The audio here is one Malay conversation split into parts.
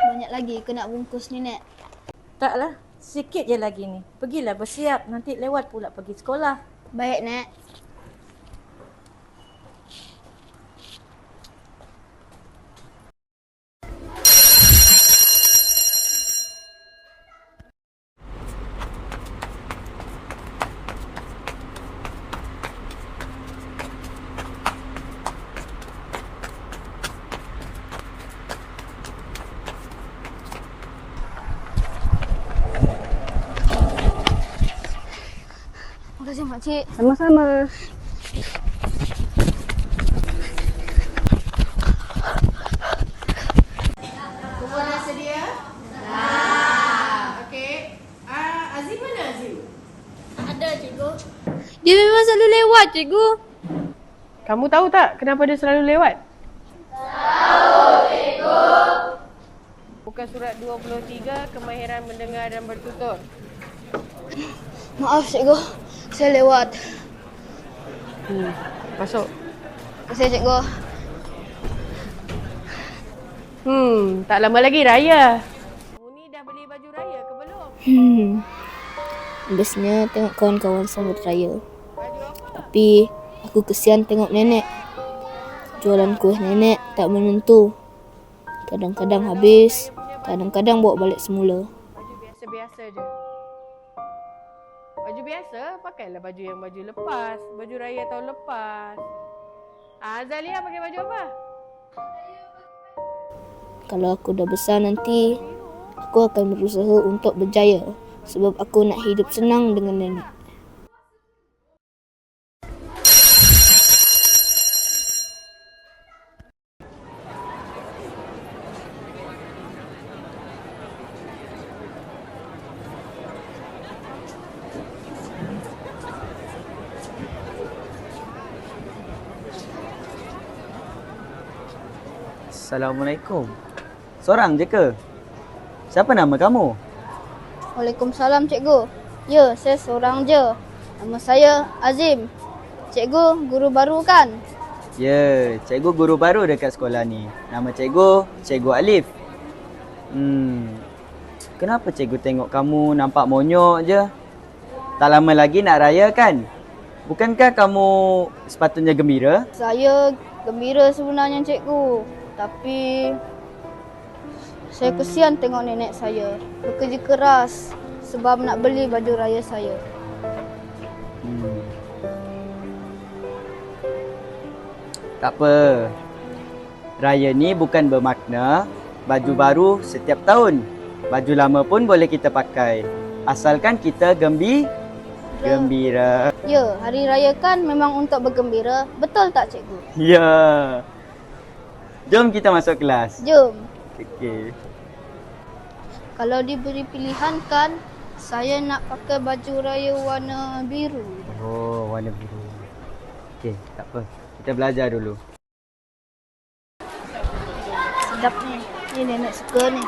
Banyak lagi ke nak bungkus ni, Nek? Taklah, sikit je lagi ni. Pergilah bersiap, nanti lewat pula pergi sekolah. Baik, Nek. Terima kasih, Makcik. Sama-sama. Semua dah sedia? Dah. Okey. Azim mana Azim? Ada, Cikgu. Dia memang selalu lewat, Cikgu. Kamu tahu tak kenapa dia selalu lewat? Tahu, Cikgu. Buka surat 23, kemahiran mendengar dan bertutur. Maaf, Cikgu. Saya lewat. Masuk. Terima kasih, Cikgu. Tak lama lagi raya. Kamu ni dah beli baju raya ke belum? Bestnya tengok kawan-kawan sambut raya. Tapi aku kesian tengok nenek. Jualan kuih nenek tak menentu. Kadang-kadang habis, kadang-kadang bawa balik semula. Baju biasa-biasa je. Baju biasa, pakailah baju yang baju lepas. Baju raya tahun lepas. Azalia pakai baju apa? Kalau aku dah besar nanti, aku akan berusaha untuk berjaya. Sebab aku nak hidup senang dengan nenek. Assalamualaikum. Seorang je ke? Siapa nama kamu? Waalaikumsalam, Cikgu. Ya, saya seorang je. Nama saya Azim. Cikgu, guru baru kan? Ya, cikgu guru baru dekat sekolah ni. Nama cikgu, Cikgu Alif. Kenapa cikgu tengok kamu nampak monyok je? Tak lama lagi nak raya kan? Bukankah kamu sepatutnya gembira? Saya gembira sebenarnya, Cikgu. Tapi saya kesian tengok nenek saya bekerja keras sebab nak beli baju raya saya. Tak apa. Raya ni bukan bermakna baju baru setiap tahun. Baju lama pun boleh kita pakai. Asalkan kita gembira. Ya, hari raya kan memang untuk bergembira. Betul tak, Cikgu? Ya. Jom kita masuk kelas. Jom. Okey. Kalau diberi pilihan kan, saya nak pakai baju raya warna biru. Oh, warna biru. Okey, tak apa. Kita belajar dulu. Sedap ni. Ni nenek suka ni.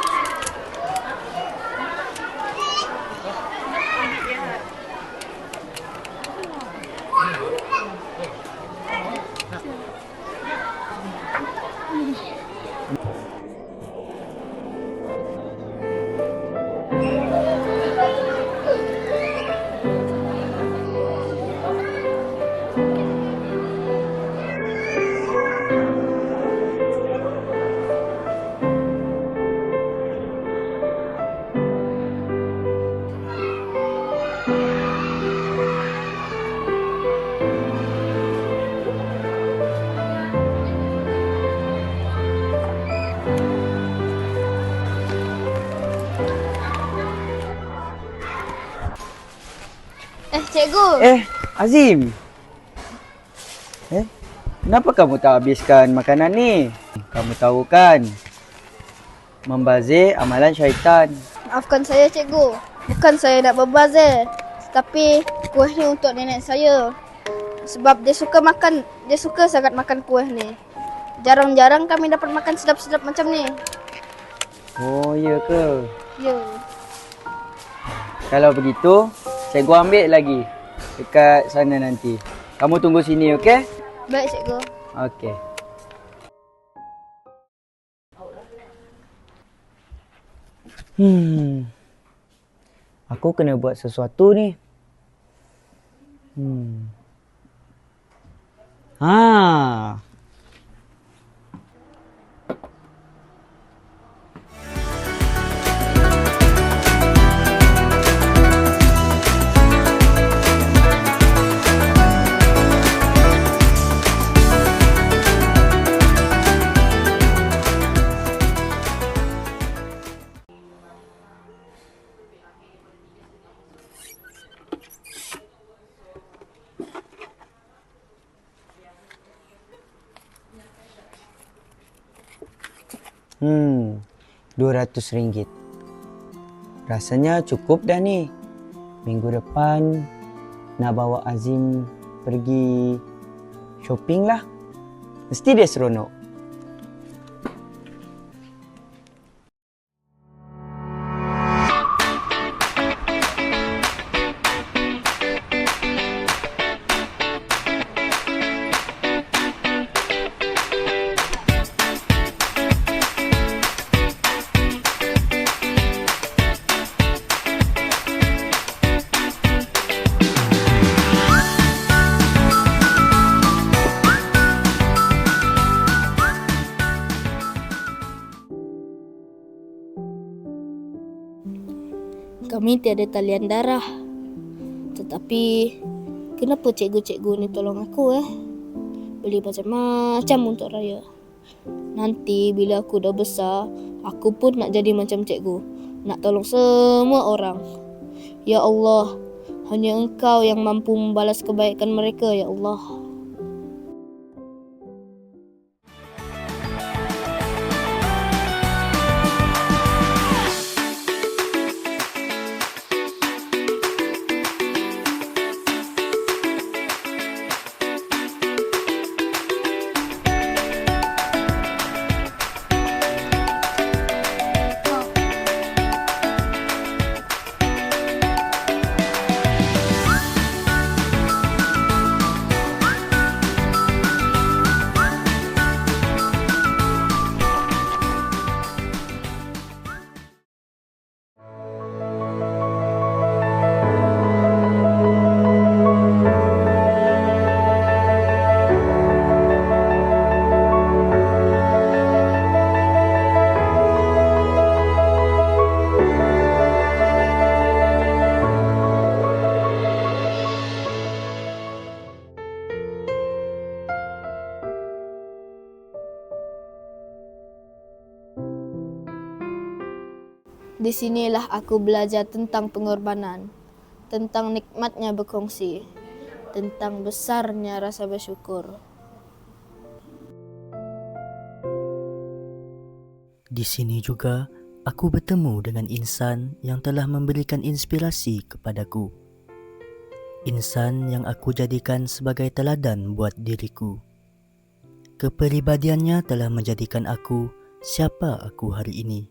Cikgu. Azim. Kenapa kamu tak habiskan makanan ni? Kamu tahu kan, membazir amalan syaitan. Maafkan saya, Cikgu. Bukan saya nak berbazir. Tapi kuih ni untuk nenek saya. Sebab dia suka sangat makan kuih ni. Jarang-jarang kami dapat makan sedap-sedap macam ni. Oh, ya ke? Ya. Kalau begitu, cikgu ambil lagi dekat sana nanti. Kamu tunggu sini, okey? Baik, cikgu. Okey. Aku kena buat sesuatu ni. Ha. RM200. Rasanya cukup dah ni. Minggu depan nak bawa Azim pergi shopping lah. Mesti dia seronok. Kami tiada talian darah. Tetapi kenapa cikgu-cikgu ni tolong aku beli macam-macam untuk raya. Nanti bila aku dah besar, aku pun nak jadi macam cikgu. Nak tolong semua orang. Ya Allah, hanya Engkau yang mampu membalas kebaikan mereka, ya Allah. Di sinilah aku belajar tentang pengorbanan, tentang nikmatnya berkongsi, tentang besarnya rasa bersyukur. Di sini juga aku bertemu dengan insan yang telah memberikan inspirasi kepadaku. Insan yang aku jadikan sebagai teladan buat diriku. Kepribadiannya telah menjadikan aku siapa aku hari ini.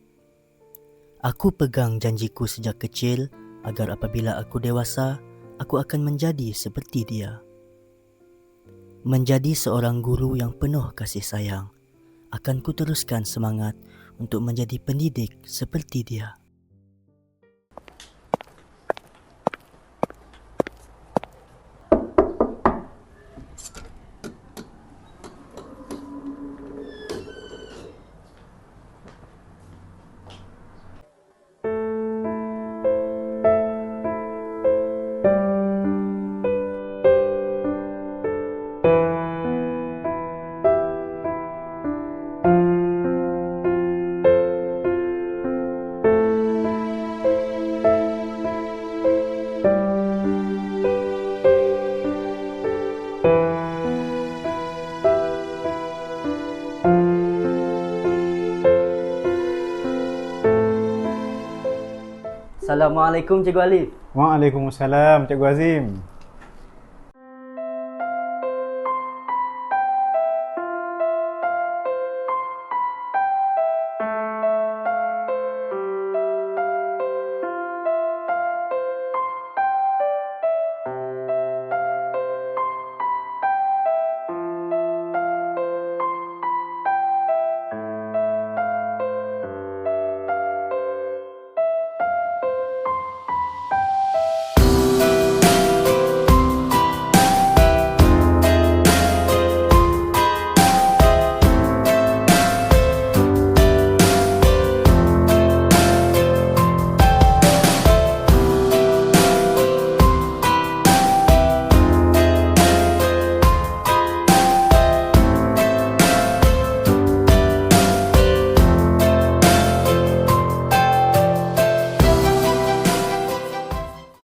Aku pegang janjiku sejak kecil agar apabila aku dewasa, aku akan menjadi seperti dia. Menjadi seorang guru yang penuh kasih sayang, akan kuteruskan semangat untuk menjadi pendidik seperti dia. Assalamualaikum Cikgu Alif. Waalaikumsalam Cikgu Azim.